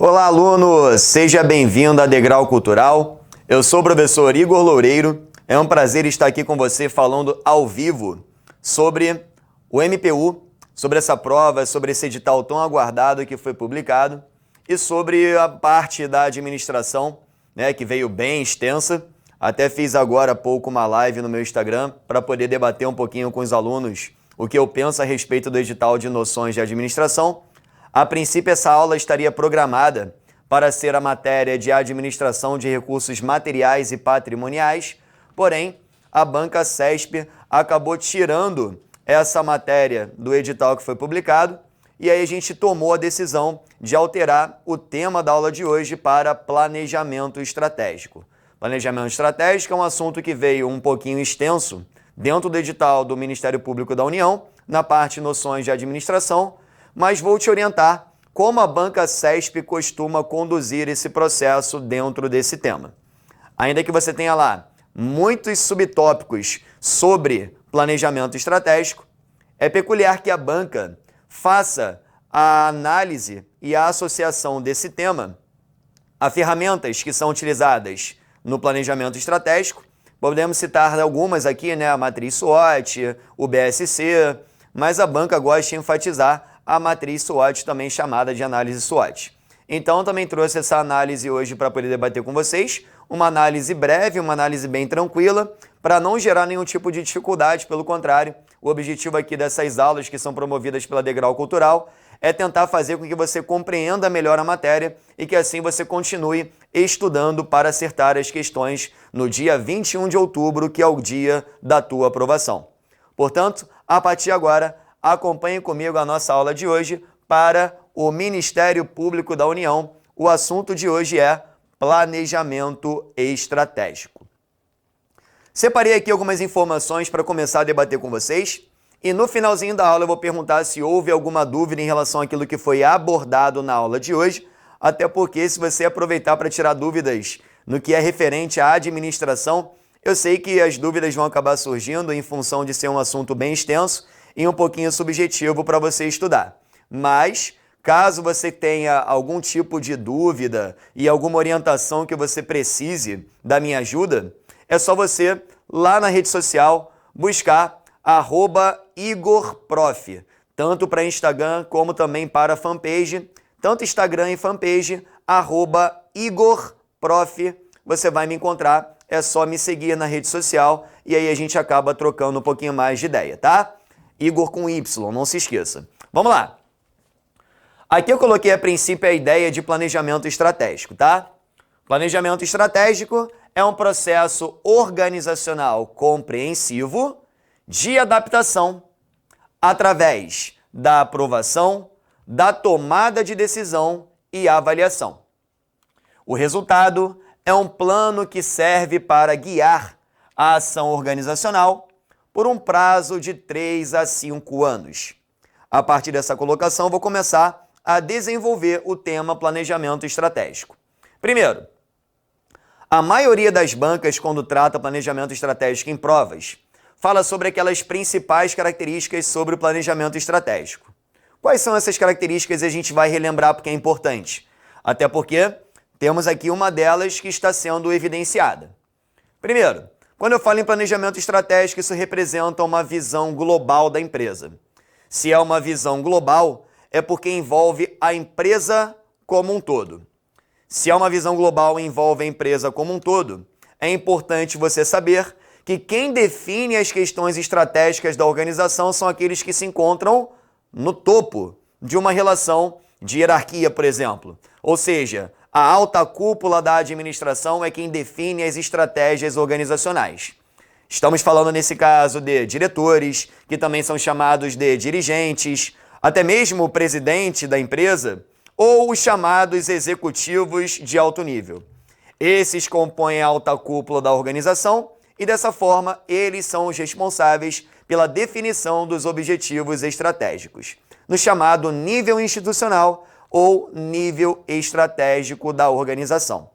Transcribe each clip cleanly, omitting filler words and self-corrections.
Olá, aluno! Seja bem-vindo a Degrau Cultural. Eu sou o professor Igor Loureiro. É um prazer estar aqui com você falando ao vivo sobre o MPU, sobre essa prova, sobre esse edital tão aguardado que foi publicado e sobre a parte da administração, né, que veio bem extensa. Até fiz agora há pouco uma live no meu Instagram para poder debater um pouquinho com os alunos o que eu penso a respeito do edital de noções de administração. A princípio, essa aula estaria programada para ser a matéria de administração de recursos materiais e patrimoniais, porém, a banca CESP acabou tirando essa matéria do edital que foi publicado e aí a gente tomou a decisão de alterar o tema da aula de hoje para planejamento estratégico. Planejamento estratégico é um assunto que veio um pouquinho extenso dentro do edital do Ministério Público da União, na parte noções de administração, mas vou te orientar como a banca CESP costuma conduzir esse processo dentro desse tema. Ainda que você tenha lá muitos subtópicos sobre planejamento estratégico, é peculiar que a banca faça a análise e a associação desse tema a ferramentas que são utilizadas no planejamento estratégico. Podemos citar algumas aqui, né? A matriz SWOT, o BSC, mas a banca gosta de enfatizar a matriz SWOT, também chamada de análise SWOT. Então, também trouxe essa análise hoje para poder debater com vocês, uma análise breve, uma análise bem tranquila, para não gerar nenhum tipo de dificuldade, pelo contrário, o objetivo aqui dessas aulas que são promovidas pela Degrau Cultural é tentar fazer com que você compreenda melhor a matéria e que assim você continue estudando para acertar as questões no dia 21 de outubro, que é o dia da tua aprovação. Portanto, a partir de agora, acompanhe comigo a nossa aula de hoje para o Ministério Público da União. O assunto de hoje é planejamento estratégico. Separei aqui algumas informações para começar a debater com vocês e no finalzinho da aula eu vou perguntar se houve alguma dúvida em relação àquilo que foi abordado na aula de hoje, até porque se você aproveitar para tirar dúvidas no que é referente à administração, eu sei que as dúvidas vão acabar surgindo em função de ser um assunto bem extenso e um pouquinho subjetivo para você estudar. Mas, caso você tenha algum tipo de dúvida e alguma orientação que você precise da minha ajuda, é só você, lá na rede social, buscar @IgorProf, tanto para Instagram como também para fanpage, tanto Instagram e fanpage, @IgorProf, você vai me encontrar, é só me seguir na rede social e aí a gente acaba trocando um pouquinho mais de ideia, tá? Igor com Y, não se esqueça. Vamos lá. Aqui eu coloquei a princípio a ideia de planejamento estratégico, tá? Planejamento estratégico é um processo organizacional compreensivo de adaptação através da aprovação, da tomada de decisão e avaliação. O resultado é um plano que serve para guiar a ação organizacional por um prazo de 3 a 5 anos. A partir dessa colocação, vou começar a desenvolver o tema planejamento estratégico. Primeiro, a maioria das bancas, quando trata planejamento estratégico em provas, fala sobre aquelas principais características sobre o planejamento estratégico. Quais são essas características? A gente vai relembrar porque é importante. Até porque temos aqui uma delas que está sendo evidenciada. Primeiro, quando eu falo em planejamento estratégico, isso representa uma visão global da empresa. Se é uma visão global, é porque envolve a empresa como um todo. Se é uma visão global e envolve a empresa como um todo, é importante você saber que quem define as questões estratégicas da organização são aqueles que se encontram no topo de uma relação de hierarquia, por exemplo. Ou seja, a alta cúpula da administração é quem define as estratégias organizacionais. Estamos falando, nesse caso, de diretores, que também são chamados de dirigentes, até mesmo o presidente da empresa, ou os chamados executivos de alto nível. Esses compõem a alta cúpula da organização e, dessa forma, eles são os responsáveis pela definição dos objetivos estratégicos, no chamado nível institucional ou nível estratégico da organização.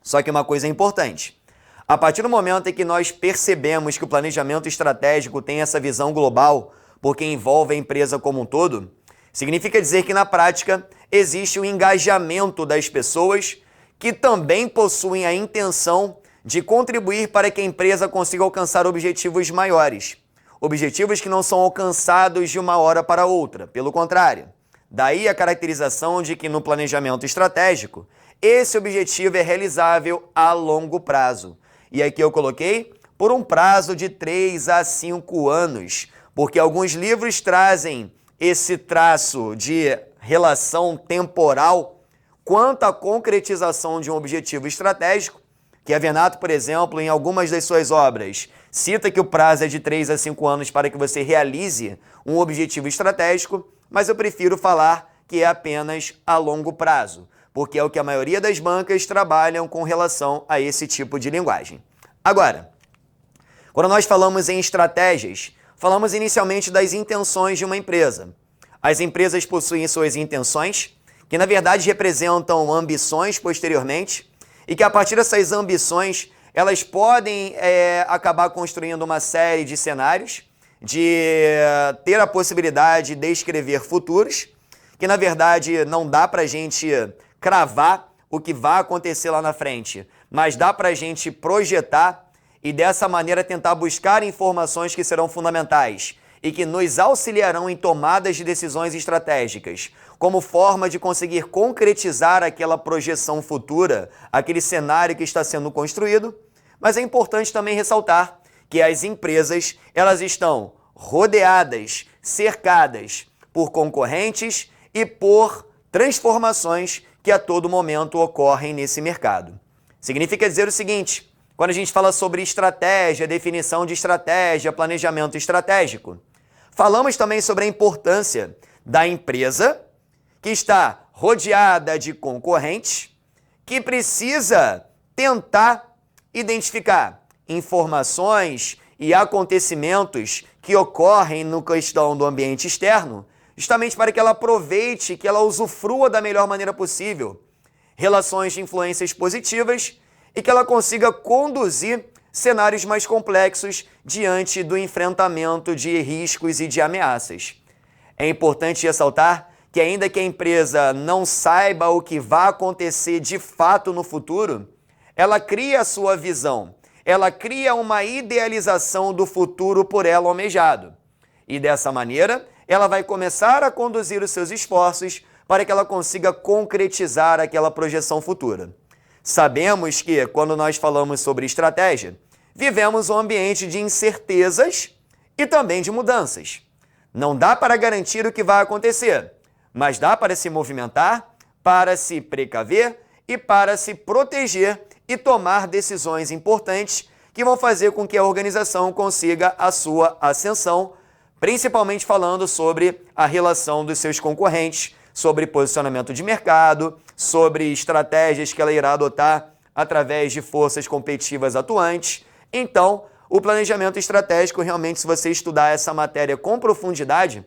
Só que uma coisa é importante. A partir do momento em que nós percebemos que o planejamento estratégico tem essa visão global, porque envolve a empresa como um todo, Significa dizer que, na prática, existe o engajamento das pessoas que também possuem a intenção de contribuir para que a empresa consiga alcançar objetivos maiores. Objetivos que não são alcançados de uma hora para outra, pelo contrário. Daí a caracterização de que no planejamento estratégico, esse objetivo é realizável a longo prazo. E aqui eu coloquei por um prazo de 3 a 5 anos, porque alguns livros trazem esse traço de relação temporal quanto à concretização de um objetivo estratégico, que a Venato, por exemplo, em algumas das suas obras, cita que o prazo é de 3 a 5 anos para que você realize um objetivo estratégico, mas eu prefiro falar que é apenas a longo prazo, porque é o que a maioria das bancas trabalham com relação a esse tipo de linguagem. Agora, quando nós falamos em estratégias, falamos inicialmente das intenções de uma empresa. As empresas possuem suas intenções, que na verdade representam ambições posteriormente, e que a partir dessas ambições, elas podem acabar construindo uma série de cenários, de ter a possibilidade de escrever futuros, que na verdade não dá para a gente cravar o que vai acontecer lá na frente, mas dá para a gente projetar e dessa maneira tentar buscar informações que serão fundamentais e que nos auxiliarão em tomadas de decisões estratégicas, como forma de conseguir concretizar aquela projeção futura, aquele cenário que está sendo construído. Mas é importante também ressaltar que as empresas, elas estão rodeadas, cercadas por concorrentes e por transformações que a todo momento ocorrem nesse mercado. Significa dizer o seguinte: quando a gente fala sobre estratégia, definição de estratégia, planejamento estratégico, falamos também sobre a importância da empresa que está rodeada de concorrentes, que precisa tentar identificar informações e acontecimentos que ocorrem no questão do ambiente externo, justamente para que ela aproveite, que ela usufrua da melhor maneira possível relações de influências positivas e que ela consiga conduzir cenários mais complexos diante do enfrentamento de riscos e de ameaças. É importante ressaltar que ainda que a empresa não saiba o que vai acontecer de fato no futuro, ela cria a sua visão, ela cria uma idealização do futuro por ela almejado. E dessa maneira, ela vai começar a conduzir os seus esforços para que ela consiga concretizar aquela projeção futura. Sabemos que, quando nós falamos sobre estratégia, vivemos um ambiente de incertezas e também de mudanças. Não dá para garantir o que vai acontecer, mas dá para se movimentar, para se precaver e para se proteger e tomar decisões importantes que vão fazer com que a organização consiga a sua ascensão, principalmente falando sobre a relação dos seus concorrentes, sobre posicionamento de mercado, sobre estratégias que ela irá adotar através de forças competitivas atuantes. Então, o planejamento estratégico, realmente, se você estudar essa matéria com profundidade,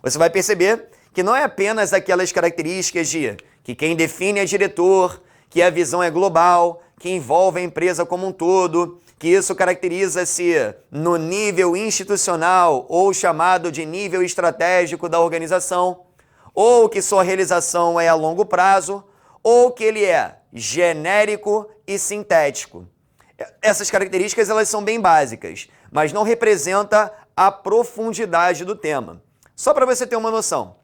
você vai perceber que não é apenas aquelas características de que quem define é diretor, que a visão é global, que envolve a empresa como um todo, que isso caracteriza-se no nível institucional ou chamado de nível estratégico da organização, ou que sua realização é a longo prazo, ou que ele é genérico e sintético. Essas características elas são bem básicas, mas não representa a profundidade do tema. Só para você ter uma noção.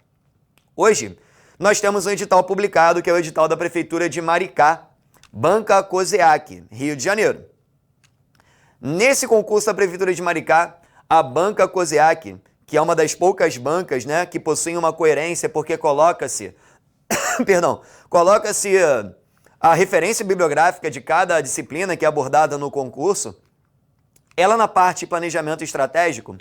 Hoje, nós temos um edital publicado, que é o edital da Prefeitura de Maricá, Banca COSEAC, Rio de Janeiro. Nesse concurso da Prefeitura de Maricá, a Banca COSEAC, que é uma das poucas bancas, né, que possuem uma coerência, porque coloca-se a referência bibliográfica de cada disciplina que é abordada no concurso. Ela, na parte de planejamento estratégico,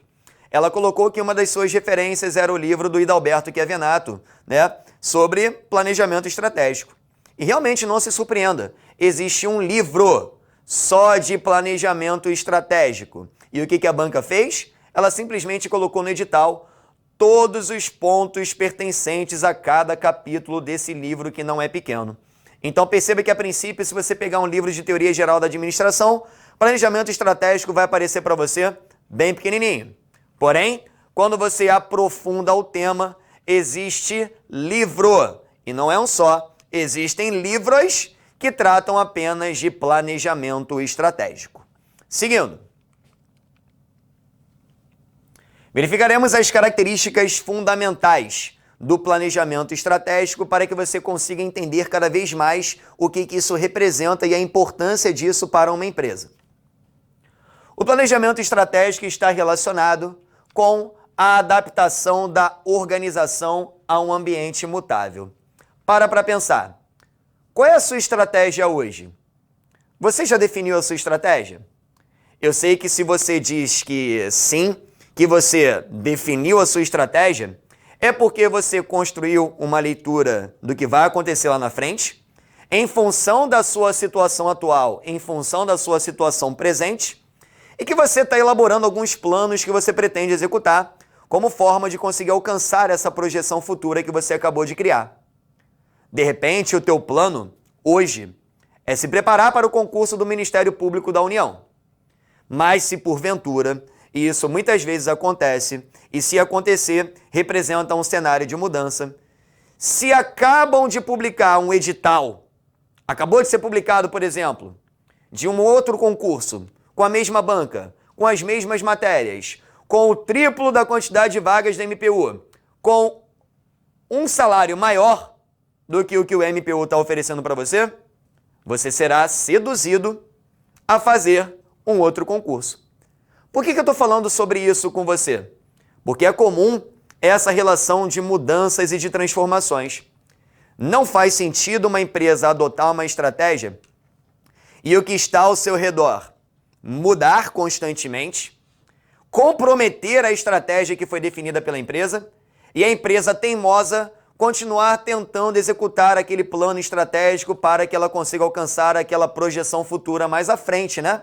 ela colocou que uma das suas referências era o livro do Hidalberto Chiavenato, né, sobre planejamento estratégico. E realmente não se surpreenda, existe um livro só de planejamento estratégico. E o que a banca fez? Ela simplesmente colocou no edital todos os pontos pertencentes a cada capítulo desse livro, que não é pequeno. Então perceba que, a princípio, se você pegar um livro de teoria geral da administração, planejamento estratégico vai aparecer para você bem pequenininho. Porém, quando você aprofunda o tema, existe livro. E não é um só. Existem livros que tratam apenas de planejamento estratégico. Seguindo. Verificaremos as características fundamentais do planejamento estratégico para que você consiga entender cada vez mais o que isso representa e a importância disso para uma empresa. O planejamento estratégico está relacionado com a adaptação da organização a um ambiente mutável. Para pensar. Qual é a sua estratégia hoje? Você já definiu a sua estratégia? Eu sei que se você diz que sim, que você definiu a sua estratégia, é porque você construiu uma leitura do que vai acontecer lá na frente, em função da sua situação atual, em função da sua situação presente, e que você está elaborando alguns planos que você pretende executar como forma de conseguir alcançar essa projeção futura que você acabou de criar. De repente, o teu plano, hoje, é se preparar para o concurso do Ministério Público da União. Mas se porventura, e isso muitas vezes acontece, e se acontecer, representa um cenário de mudança, se acabam de publicar um edital, acabou de ser publicado, por exemplo, de um outro concurso, com a mesma banca, com as mesmas matérias, com o triplo da quantidade de vagas da MPU, com um salário maior do que o MPU está oferecendo para você, você será seduzido a fazer um outro concurso. Por que eu estou falando sobre isso com você? Porque é comum essa relação de mudanças e de transformações. Não faz sentido uma empresa adotar uma estratégia e o que está ao seu redor mudar constantemente, comprometer a estratégia que foi definida pela empresa e a empresa teimosa continuar tentando executar aquele plano estratégico para que ela consiga alcançar aquela projeção futura mais à frente, né?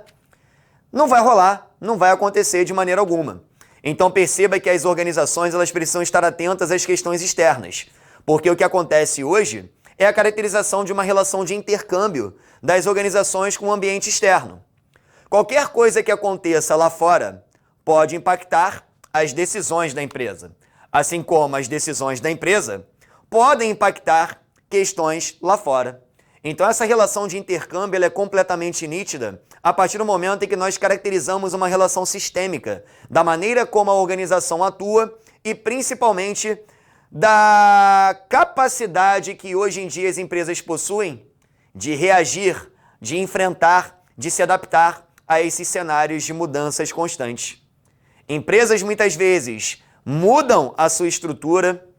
Não vai rolar, não vai acontecer de maneira alguma. Então perceba que as organizações elas precisam estar atentas às questões externas, porque o que acontece hoje é a caracterização de uma relação de intercâmbio das organizações com o ambiente externo. Qualquer coisa que aconteça lá fora pode impactar as decisões da empresa, assim como as decisões da empresa podem impactar questões lá fora. Então essa relação de intercâmbio ela é completamente nítida a partir do momento em que nós caracterizamos uma relação sistêmica, da maneira como a organização atua e principalmente da capacidade que hoje em dia as empresas possuem de reagir, de enfrentar, de se adaptar a esses cenários de mudanças constantes. Empresas muitas vezes mudam a sua estrutura,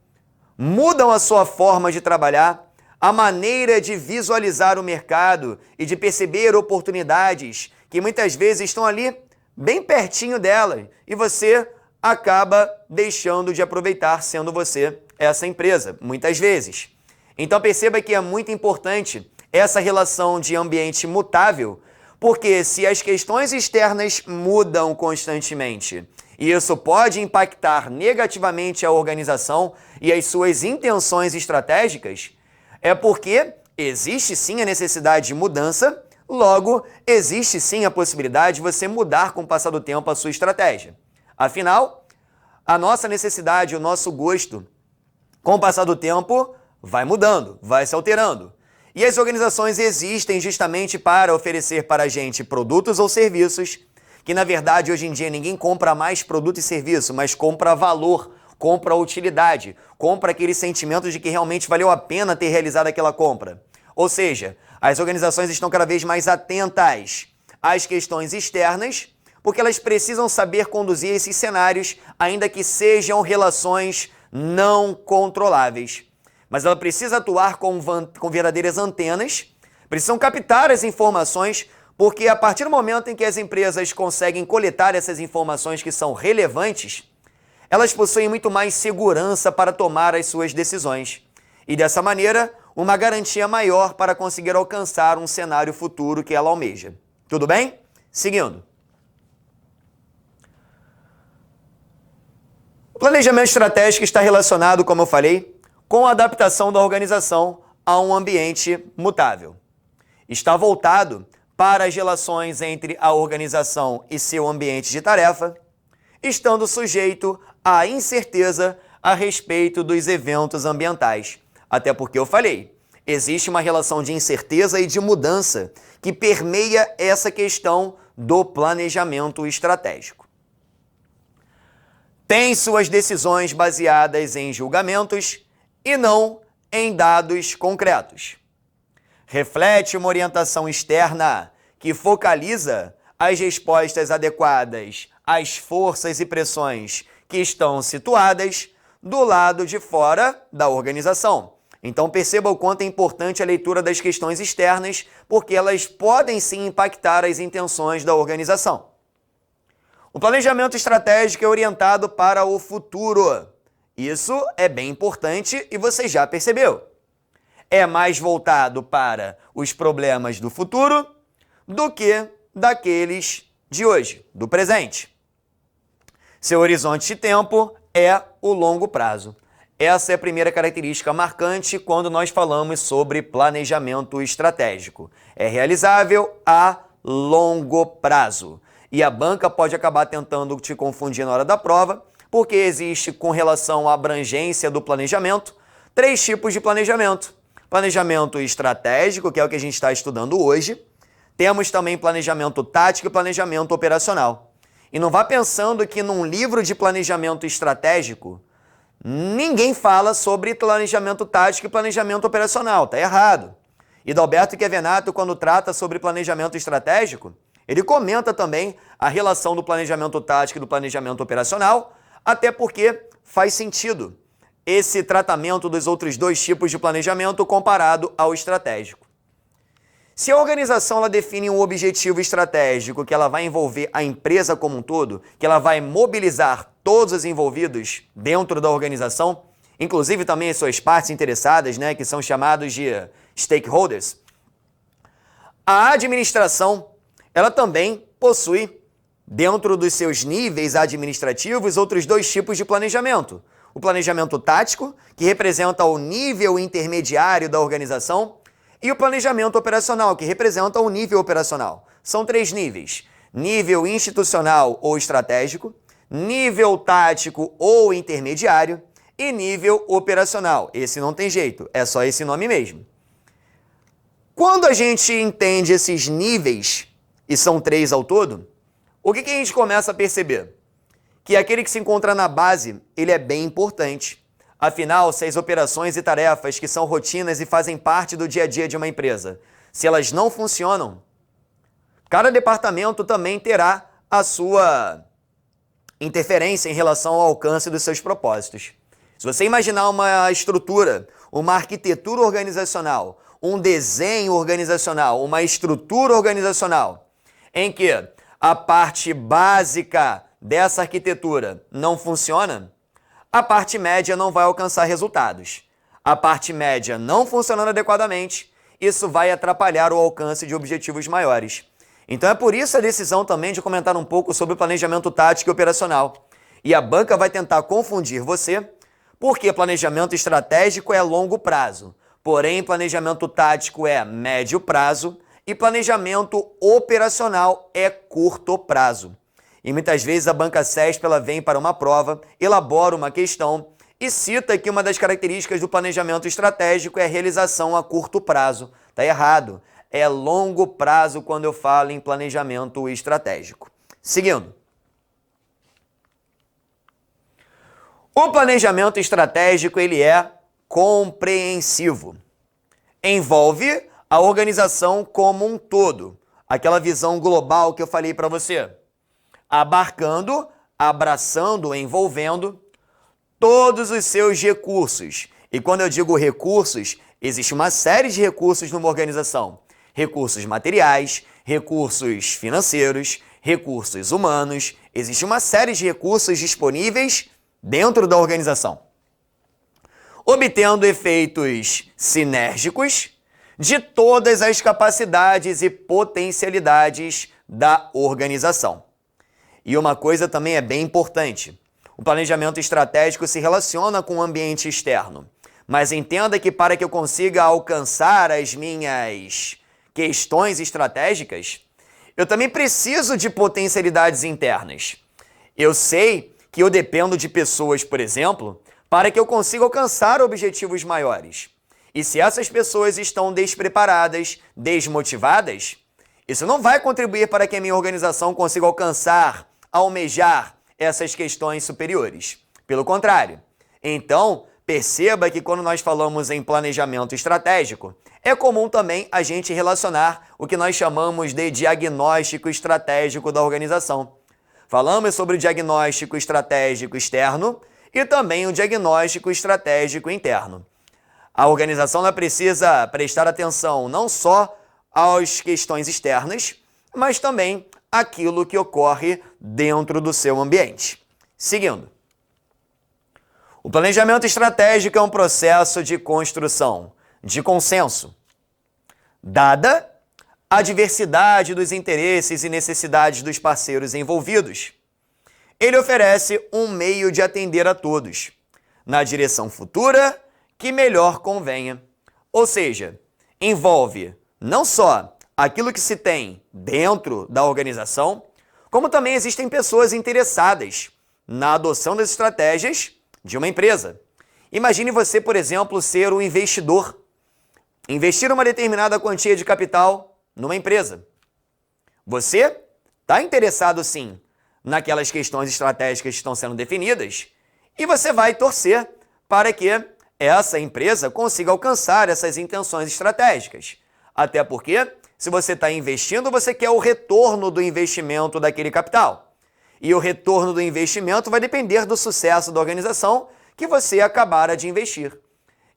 mudam a sua forma de trabalhar, a maneira de visualizar o mercado e de perceber oportunidades que muitas vezes estão ali bem pertinho delas e você acaba deixando de aproveitar sendo você essa empresa, muitas vezes. Então perceba que é muito importante essa relação de ambiente mutável, porque se as questões externas mudam constantemente, e isso pode impactar negativamente a organização e as suas intenções estratégicas, é porque existe sim a necessidade de mudança, logo existe sim a possibilidade de você mudar com o passar do tempo a sua estratégia. Afinal, a nossa necessidade, o nosso gosto, com o passar do tempo, vai mudando, vai se alterando. E as organizações existem justamente para oferecer para a gente produtos ou serviços que, na verdade, hoje em dia ninguém compra mais produto e serviço, mas compra valor, compra utilidade, compra aquele sentimento de que realmente valeu a pena ter realizado aquela compra. Ou seja, as organizações estão cada vez mais atentas às questões externas, porque elas precisam saber conduzir esses cenários, ainda que sejam relações não controláveis. Mas ela precisa atuar com verdadeiras antenas, precisam captar as informações, porque a partir do momento em que as empresas conseguem coletar essas informações que são relevantes, elas possuem muito mais segurança para tomar as suas decisões. E dessa maneira, uma garantia maior para conseguir alcançar um cenário futuro que ela almeja. Tudo bem? Seguindo. O planejamento estratégico está relacionado, como eu falei, com a adaptação da organização a um ambiente mutável. Está voltado para as relações entre a organização e seu ambiente de tarefa, estando sujeito à incerteza, a respeito dos eventos ambientais. Até porque eu falei, existe uma relação de incerteza e de mudança que permeia essa questão do planejamento estratégico. Tem suas decisões baseadas em julgamentos e não em dados concretos. Reflete uma orientação externa que focaliza as respostas adequadas às forças e pressões que estão situadas do lado de fora da organização. Então perceba o quanto é importante a leitura das questões externas, porque elas podem sim impactar as intenções da organização. O planejamento estratégico é orientado para o futuro. Isso é bem importante e você já percebeu. É mais voltado para os problemas do futuro do que daqueles de hoje, do presente. Seu horizonte de tempo é o longo prazo. Essa é a primeira característica marcante quando nós falamos sobre planejamento estratégico. É realizável a longo prazo. E a banca pode acabar tentando te confundir na hora da prova, porque existe, com relação à abrangência do planejamento, 3 tipos de planejamento. Planejamento estratégico, que é o que a gente está estudando hoje. Temos também planejamento tático e planejamento operacional. E não vá pensando que num livro de planejamento estratégico, ninguém fala sobre planejamento tático e planejamento operacional. Está errado. E Dalberto Chiavenato, quando trata sobre planejamento estratégico, ele comenta também a relação do planejamento tático e do planejamento operacional, até porque faz sentido esse tratamento dos outros 2 tipos de planejamento comparado ao estratégico. Se a organização ela define um objetivo estratégico que ela vai envolver a empresa como um todo, que ela vai mobilizar todos os envolvidos dentro da organização, inclusive também as suas partes interessadas, né, que são chamados de stakeholders, a administração ela também possui, dentro dos seus níveis administrativos, outros 2 tipos de planejamento. O planejamento tático, que representa o nível intermediário da organização, e o planejamento operacional, que representa o nível operacional. São 3 níveis: nível institucional ou estratégico, nível tático ou intermediário e nível operacional. Esse não tem jeito, é só esse nome mesmo. Quando a gente entende esses níveis, e são 3 ao todo, o que a gente começa a perceber? Que aquele que se encontra na base, ele é bem importante. Afinal, se as operações e tarefas que são rotinas e fazem parte do dia a dia de uma empresa, se elas não funcionam, cada departamento também terá a sua interferência em relação ao alcance dos seus propósitos. Se você imaginar uma estrutura, uma arquitetura organizacional, um desenho organizacional, uma estrutura organizacional, em que a parte básica dessa arquitetura não funciona, a parte média não vai alcançar resultados. A parte média não funcionando adequadamente, isso vai atrapalhar o alcance de objetivos maiores. Então é por isso a decisão também de comentar um pouco sobre o planejamento tático e operacional. E a banca vai tentar confundir você, porque planejamento estratégico é longo prazo, porém planejamento tático é médio prazo e planejamento operacional é curto prazo. E muitas vezes a banca CESP ela vem para uma prova, elabora uma questão e cita que uma das características do planejamento estratégico é a realização a curto prazo. Está errado. É longo prazo quando eu falo em planejamento estratégico. Seguindo. O planejamento estratégico ele é compreensivo. Envolve a organização como um todo. Aquela visão global que eu falei para você. Abarcando, abraçando, envolvendo todos os seus recursos. E quando eu digo recursos, existe uma série de recursos numa organização. Recursos materiais, recursos financeiros, recursos humanos. Existe uma série de recursos disponíveis dentro da organização. Obtendo efeitos sinérgicos de todas as capacidades e potencialidades da organização. E uma coisa também é bem importante. O planejamento estratégico se relaciona com o ambiente externo. Mas entenda que para que eu consiga alcançar as minhas questões estratégicas, eu também preciso de potencialidades internas. Eu sei que eu dependo de pessoas, por exemplo, para que eu consiga alcançar objetivos maiores. E se essas pessoas estão despreparadas, desmotivadas, isso não vai contribuir para que a minha organização consiga alcançar, almejar essas questões superiores. Pelo contrário. Então, perceba que quando nós falamos em planejamento estratégico, é comum também a gente relacionar o que nós chamamos de diagnóstico estratégico da organização. Falamos sobre o diagnóstico estratégico externo e também o diagnóstico estratégico interno. A organização ela precisa prestar atenção não só às questões externas, mas também àquilo que ocorre dentro do seu ambiente. Seguindo. O planejamento estratégico é um processo de construção, de consenso, dada a diversidade dos interesses e necessidades dos parceiros envolvidos. Ele oferece um meio de atender a todos, na direção futura que melhor convenha. Ou seja, envolve não só aquilo que se tem dentro da organização, como também existem pessoas interessadas na adoção das estratégias de uma empresa. Imagine você, por exemplo, ser um investidor, investir uma determinada quantia de capital numa empresa. Você está interessado, sim, naquelas questões estratégicas que estão sendo definidas e você vai torcer para que essa empresa consiga alcançar essas intenções estratégicas. Até porque, se você está investindo, você quer o retorno do investimento daquele capital. E o retorno do investimento vai depender do sucesso da organização que você acabara de investir.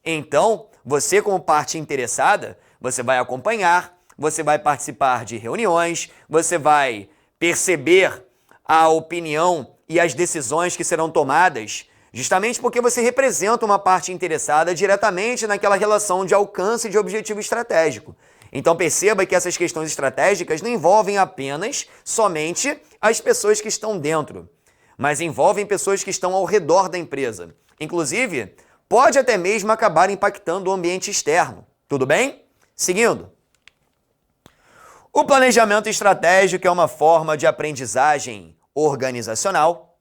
Então, você como parte interessada, você vai acompanhar, você vai participar de reuniões, você vai perceber a opinião e as decisões que serão tomadas, justamente porque você representa uma parte interessada diretamente naquela relação de alcance de objetivo estratégico. Então perceba que essas questões estratégicas não envolvem apenas, somente as pessoas que estão dentro, mas envolvem pessoas que estão ao redor da empresa. Inclusive, pode até mesmo acabar impactando o ambiente externo. Tudo bem? Seguindo. O planejamento estratégico é uma forma de aprendizagem organizacional,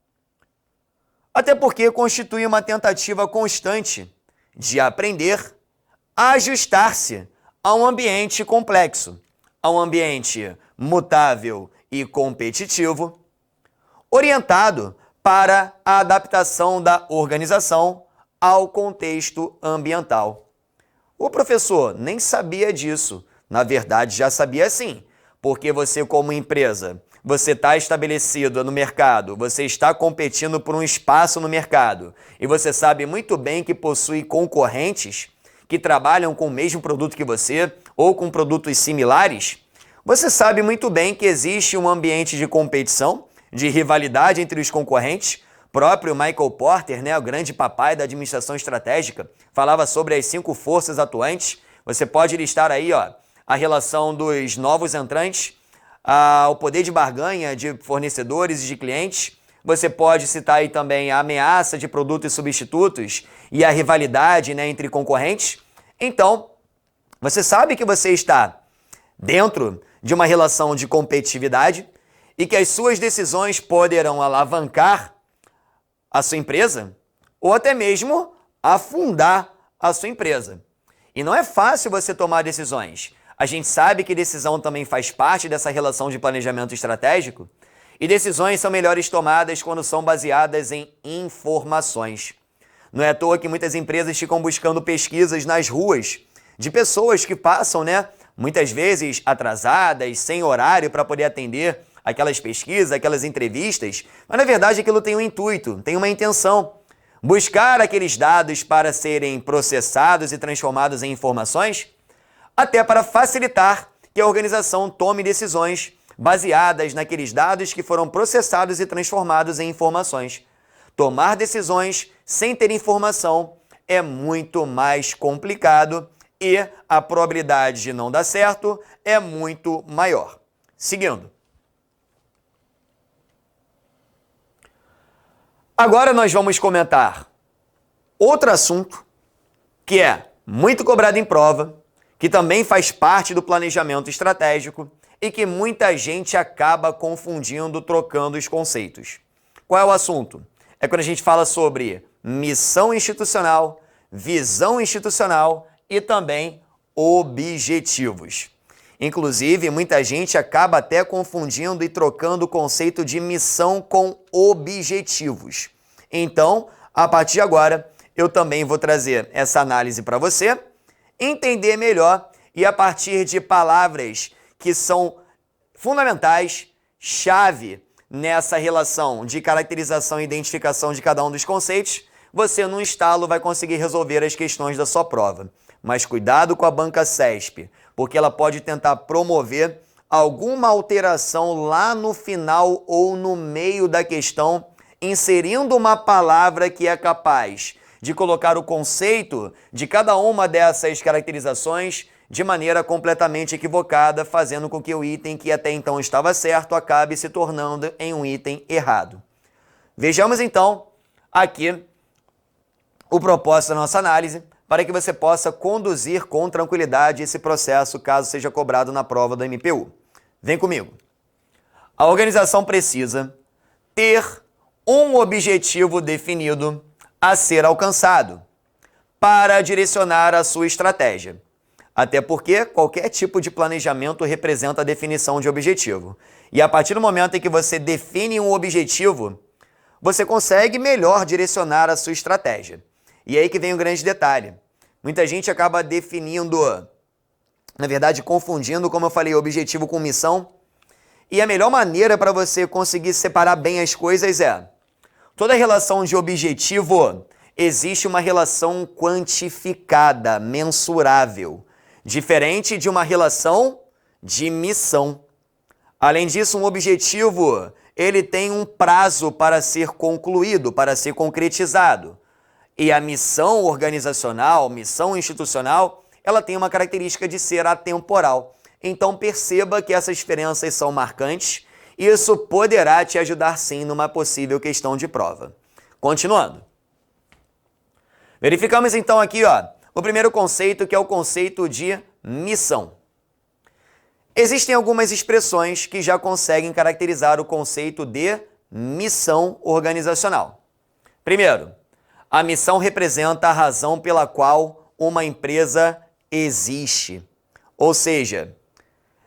até porque constitui uma tentativa constante de aprender a ajustar-se a um ambiente complexo, a um ambiente mutável e competitivo, orientado para a adaptação da organização ao contexto ambiental. O professor nem sabia disso, na verdade já sabia sim, porque você como empresa, você está estabelecido no mercado, você está competindo por um espaço no mercado e você sabe muito bem que possui concorrentes que trabalham com o mesmo produto que você ou com produtos similares, você sabe muito bem que existe um ambiente de competição, de rivalidade entre os concorrentes. Próprio Michael Porter, o grande papai da administração estratégica, falava sobre as 5 forças atuantes. Você pode listar aí a relação dos novos entrantes, o poder de barganha de fornecedores e de clientes. Você pode citar aí também a ameaça de produtos substitutos e a rivalidade entre concorrentes. Então, você sabe que você está dentro de uma relação de competitividade e que as suas decisões poderão alavancar a sua empresa ou até mesmo afundar a sua empresa. E não é fácil você tomar decisões. A gente sabe que decisão também faz parte dessa relação de planejamento estratégico e decisões são melhores tomadas quando são baseadas em informações. Não é à toa que muitas empresas ficam buscando pesquisas nas ruas de pessoas que passam, muitas vezes atrasadas, sem horário para poder atender aquelas pesquisas, aquelas entrevistas, mas na verdade aquilo tem um intuito, tem uma intenção. Buscar aqueles dados para serem processados e transformados em informações, até para facilitar que a organização tome decisões baseadas naqueles dados que foram processados e transformados em informações. Tomar decisões sem ter informação é muito mais complicado e a probabilidade de não dar certo é muito maior. Seguindo. Agora nós vamos comentar outro assunto que é muito cobrado em prova, que também faz parte do planejamento estratégico e que muita gente acaba confundindo, trocando os conceitos. Qual é o assunto? É quando a gente fala sobre missão institucional, visão institucional e também objetivos. Inclusive, muita gente acaba até confundindo e trocando o conceito de missão com objetivos. Então, a partir de agora, eu também vou trazer essa análise para você, entender melhor e a partir de palavras que são fundamentais, chave nessa relação de caracterização e identificação de cada um dos conceitos, você num estalo vai conseguir resolver as questões da sua prova. Mas cuidado com a banca CESP, porque ela pode tentar promover alguma alteração lá no final ou no meio da questão, inserindo uma palavra que é capaz de colocar o conceito de cada uma dessas caracterizações de maneira completamente equivocada, fazendo com que o item que até então estava certo acabe se tornando em um item errado. Vejamos então aqui o propósito da nossa análise para que você possa conduzir com tranquilidade esse processo caso seja cobrado na prova da MPU. Vem comigo. A organização precisa ter um objetivo definido a ser alcançado para direcionar a sua estratégia. Até porque qualquer tipo de planejamento representa a definição de objetivo. E a partir do momento em que você define um objetivo, você consegue melhor direcionar a sua estratégia. E aí que vem o grande detalhe. Muita gente acaba definindo, na verdade, confundindo, como eu falei, objetivo com missão. E a melhor maneira para você conseguir separar bem as coisas é: toda relação de objetivo existe uma relação quantificada, mensurável, diferente de uma relação de missão. Além disso, um objetivo, ele tem um prazo para ser concluído, para ser concretizado. E a missão organizacional, missão institucional, ela tem uma característica de ser atemporal. Então perceba que essas diferenças são marcantes e isso poderá te ajudar sim numa possível questão de prova. Continuando. Verificamos então aqui, o primeiro conceito, que é o conceito de missão. Existem algumas expressões que já conseguem caracterizar o conceito de missão organizacional. Primeiro, a missão representa a razão pela qual uma empresa existe. Ou seja,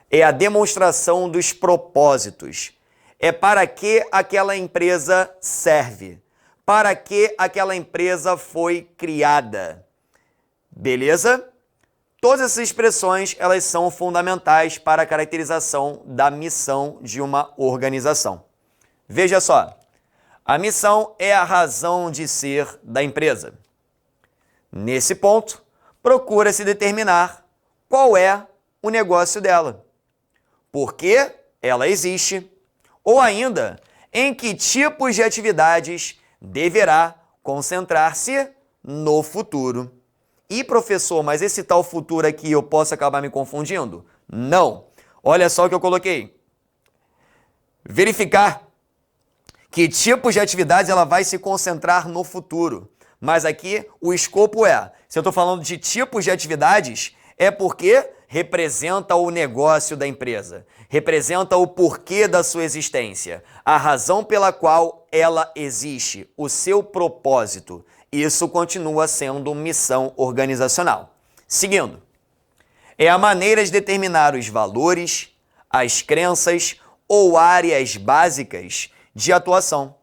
é a demonstração dos propósitos. É para que aquela empresa serve. Para que aquela empresa foi criada. Beleza? Todas essas expressões, elas são fundamentais para a caracterização da missão de uma organização. Veja só. A missão é a razão de ser da empresa. Nesse ponto, procura-se determinar qual é o negócio dela, por que ela existe, ou ainda em que tipos de atividades deverá concentrar-se no futuro. E professor, mas esse tal futuro aqui eu posso acabar me confundindo? Não. Olha só o que eu coloquei. Verificar que tipos de atividades ela vai se concentrar no futuro. Mas aqui o escopo é, se eu estou falando de tipos de atividades, é porque representa o negócio da empresa, representa o porquê da sua existência, a razão pela qual ela existe, o seu propósito. Isso continua sendo missão organizacional. Seguindo, é a maneira de determinar os valores, as crenças ou áreas básicas de atuação,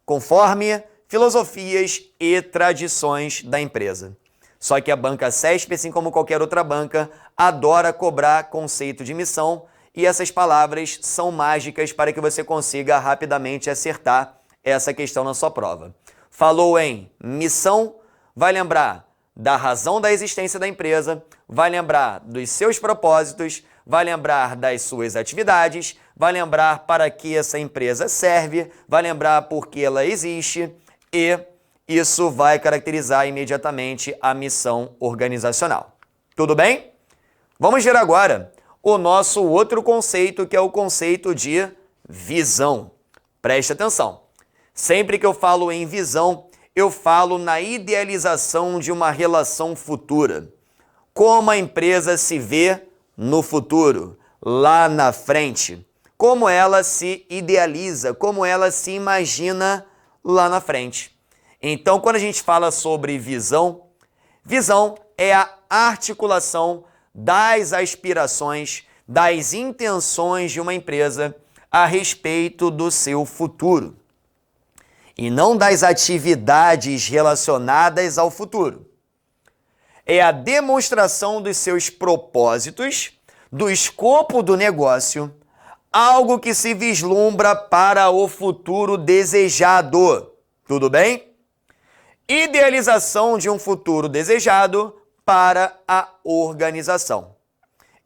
conforme filosofias e tradições da empresa. Só que a banca CESP, assim como qualquer outra banca, adora cobrar conceito de missão e essas palavras são mágicas para que você consiga rapidamente acertar essa questão na sua prova. Falou em missão, vai lembrar da razão da existência da empresa, vai lembrar dos seus propósitos, vai lembrar das suas atividades, vai lembrar para que essa empresa serve, vai lembrar por que ela existe e isso vai caracterizar imediatamente a missão organizacional. Tudo bem? Vamos ver agora o nosso outro conceito, que é o conceito de visão. Preste atenção. Sempre que eu falo em visão, eu falo na idealização de uma relação futura. Como a empresa se vê no futuro, lá na frente. Como ela se idealiza, como ela se imagina lá na frente. Então, quando a gente fala sobre visão, visão é a articulação das aspirações, das intenções de uma empresa a respeito do seu futuro, e não das atividades relacionadas ao futuro. É a demonstração dos seus propósitos, do escopo do negócio, algo que se vislumbra para o futuro desejado. Tudo bem? Idealização de um futuro desejado para a organização.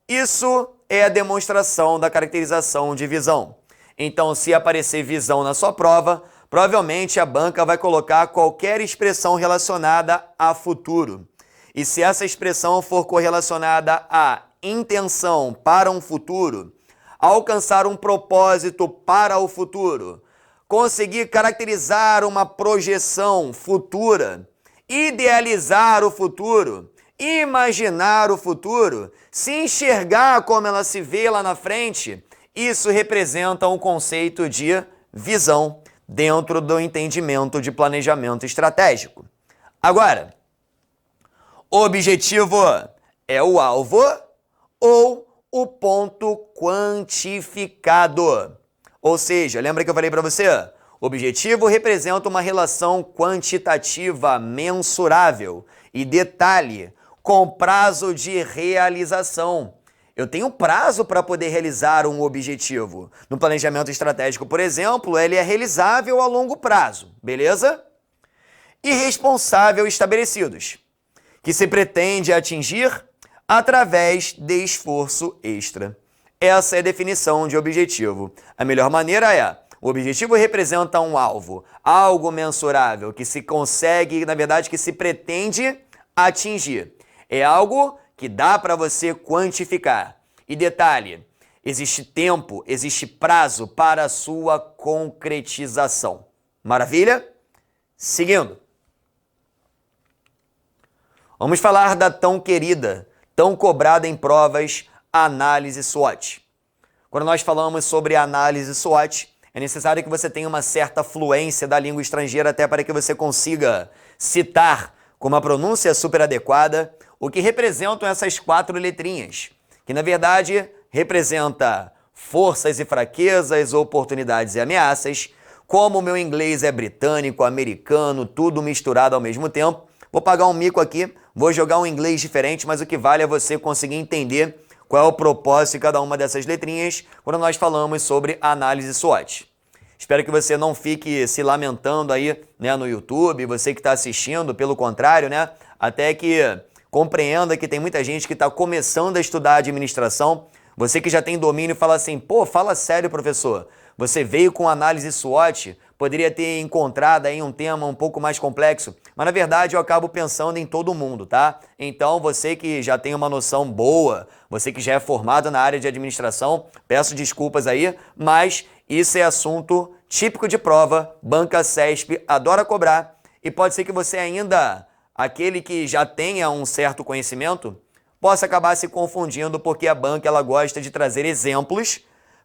Isso é a demonstração da caracterização de visão. Então, se aparecer visão na sua prova, provavelmente a banca vai colocar qualquer expressão relacionada a futuro. E se essa expressão for correlacionada à intenção para um futuro, alcançar um propósito para o futuro, conseguir caracterizar uma projeção futura, idealizar o futuro, imaginar o futuro, se enxergar como ela se vê lá na frente, isso representa um conceito de visão dentro do entendimento de planejamento estratégico. Agora, objetivo é o alvo ou o ponto quantificado. Ou seja, lembra que eu falei para você? Objetivo representa uma relação quantitativa mensurável e detalhe, com prazo de realização. Eu tenho prazo para poder realizar um objetivo. No planejamento estratégico, por exemplo, ele é realizável a longo prazo, beleza? E responsável estabelecidos, que se pretende atingir através de esforço extra. Essa é a definição de objetivo. A melhor maneira é: o objetivo representa um alvo, algo mensurável, que se consegue, na verdade, que se pretende atingir. É algo que dá para você quantificar. E detalhe, existe tempo, existe prazo para a sua concretização. Maravilha? Seguindo. Vamos falar da tão querida, tão cobrada em provas, análise SWOT. Quando nós falamos sobre análise SWOT, é necessário que você tenha uma certa fluência da língua estrangeira até para que você consiga citar com uma pronúncia super adequada o que representam essas 4 letrinhas, que na verdade representa forças e fraquezas, oportunidades e ameaças. Como o meu inglês é britânico, americano, tudo misturado ao mesmo tempo, vou pagar um mico aqui, vou jogar um inglês diferente, mas o que vale é você conseguir entender qual é o propósito de cada uma dessas letrinhas quando nós falamos sobre análise SWOT. Espero que você não fique se lamentando aí, né, no YouTube, você que está assistindo, pelo contrário, né, até que compreenda que tem muita gente que está começando a estudar administração. Você que já tem domínio fala assim: pô, fala sério, professor, você veio com análise SWOT, poderia ter encontrado aí um tema um pouco mais complexo, mas na verdade eu acabo pensando em todo mundo, tá? Então você que já tem uma noção boa, você que já é formado na área de administração, peço desculpas aí, mas isso é assunto típico de prova, banca CESP adora cobrar, e pode ser que você ainda, aquele que já tenha um certo conhecimento, possa acabar se confundindo porque a banca ela gosta de trazer exemplos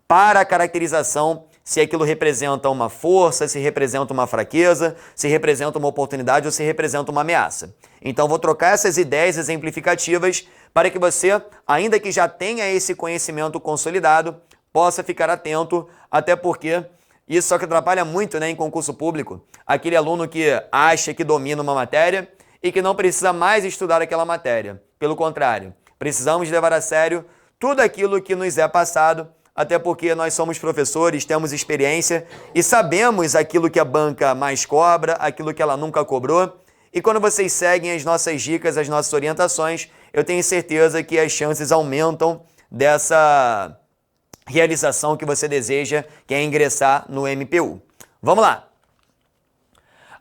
para a caracterização se aquilo representa uma força, se representa uma fraqueza, se representa uma oportunidade ou se representa uma ameaça. Então vou trocar essas ideias exemplificativas para que você, ainda que já tenha esse conhecimento consolidado, possa ficar atento, até porque isso só que atrapalha muito, né, em concurso público. Aquele aluno que acha que domina uma matéria e que não precisa mais estudar aquela matéria. Pelo contrário, precisamos levar a sério tudo aquilo que nos é passado, até porque nós somos professores, temos experiência e sabemos aquilo que a banca mais cobra, aquilo que ela nunca cobrou. E quando vocês seguem as nossas dicas, as nossas orientações, eu tenho certeza que as chances aumentam dessa realização que você deseja, que é ingressar no MPU. Vamos lá!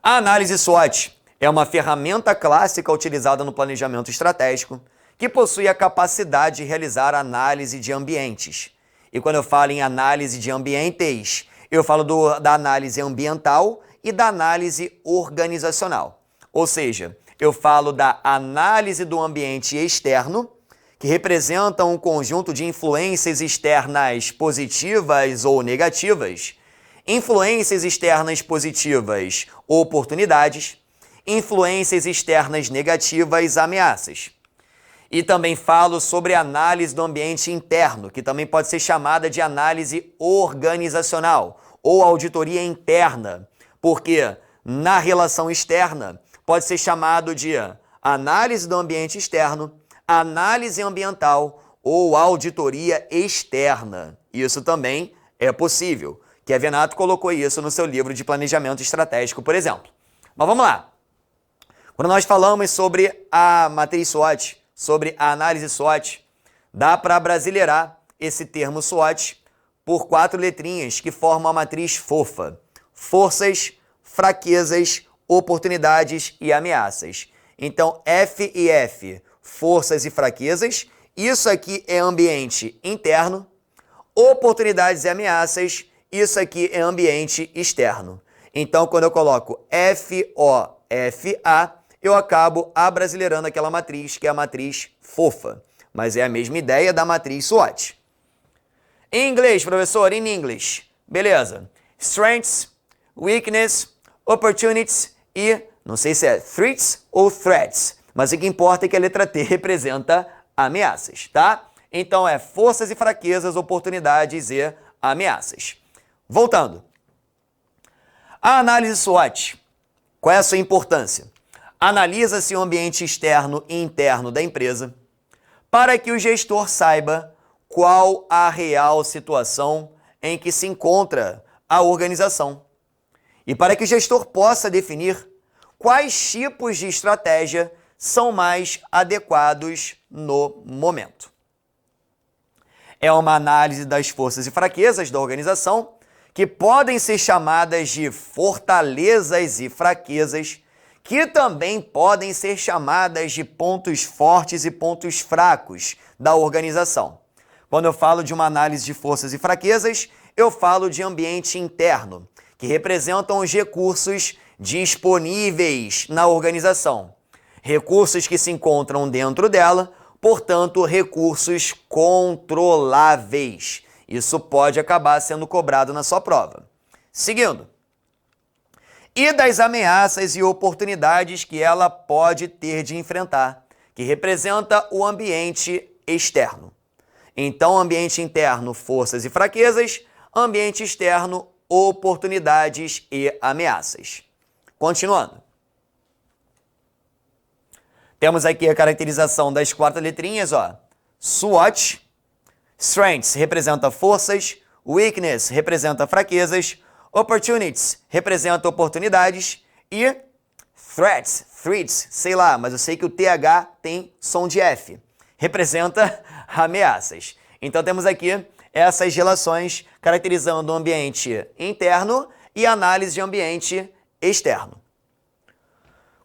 A análise SWOT é uma ferramenta clássica utilizada no planejamento estratégico que possui a capacidade de realizar análise de ambientes. E quando eu falo em análise de ambientes, eu falo da análise ambiental e da análise organizacional. Ou seja, eu falo da análise do ambiente externo, que representa um conjunto de influências externas positivas ou negativas, influências externas positivas, oportunidades, influências externas negativas, ameaças. E também falo sobre análise do ambiente interno, que também pode ser chamada de análise organizacional ou auditoria interna, porque na relação externa pode ser chamado de análise do ambiente externo, análise ambiental ou auditoria externa. Isso também é possível. Kevin Nato colocou isso no seu livro de planejamento estratégico, por exemplo. Mas vamos lá. Quando nós falamos sobre a matriz SWOT, sobre a análise SWOT, dá para abrasileirar esse termo SWOT por 4 letrinhas que formam a matriz FOFA. Forças, fraquezas, oportunidades e ameaças. Então, F e F, forças e fraquezas. Isso aqui é ambiente interno. Oportunidades e ameaças. Isso aqui é ambiente externo. Então, quando eu coloco FOFA, eu acabo abrasileirando aquela matriz, que é a matriz FOFA. Mas é a mesma ideia da matriz SWOT. Em inglês, professor, in English. Beleza. Strengths, weakness, opportunities e, não sei se é threats ou threats, mas o que importa é que a letra T representa ameaças, tá? Então é forças e fraquezas, oportunidades e ameaças. Voltando. A análise SWOT, qual é a sua importância? Analisa-se o ambiente externo e interno da empresa para que o gestor saiba qual a real situação em que se encontra a organização e para que o gestor possa definir quais tipos de estratégia são mais adequados no momento. É uma análise das forças e fraquezas da organização que podem ser chamadas de fortalezas e fraquezas, que também podem ser chamadas de pontos fortes e pontos fracos da organização. Quando eu falo de uma análise de forças e fraquezas, eu falo de ambiente interno, que representam os recursos disponíveis na organização. Recursos que se encontram dentro dela, portanto, recursos controláveis. Isso pode acabar sendo cobrado na sua prova. Seguindo. E das ameaças e oportunidades que ela pode ter de enfrentar, que representa o ambiente externo. Então, ambiente interno, forças e fraquezas, ambiente externo, oportunidades e ameaças. Continuando. Temos aqui a caracterização das 4 letrinhas, ó. SWOT, Strengths representa forças, Weakness representa fraquezas, Opportunities representa oportunidades e Threats, sei lá, mas eu sei que o TH tem som de F, representa ameaças. Então temos aqui essas relações caracterizando o ambiente interno e análise de ambiente externo.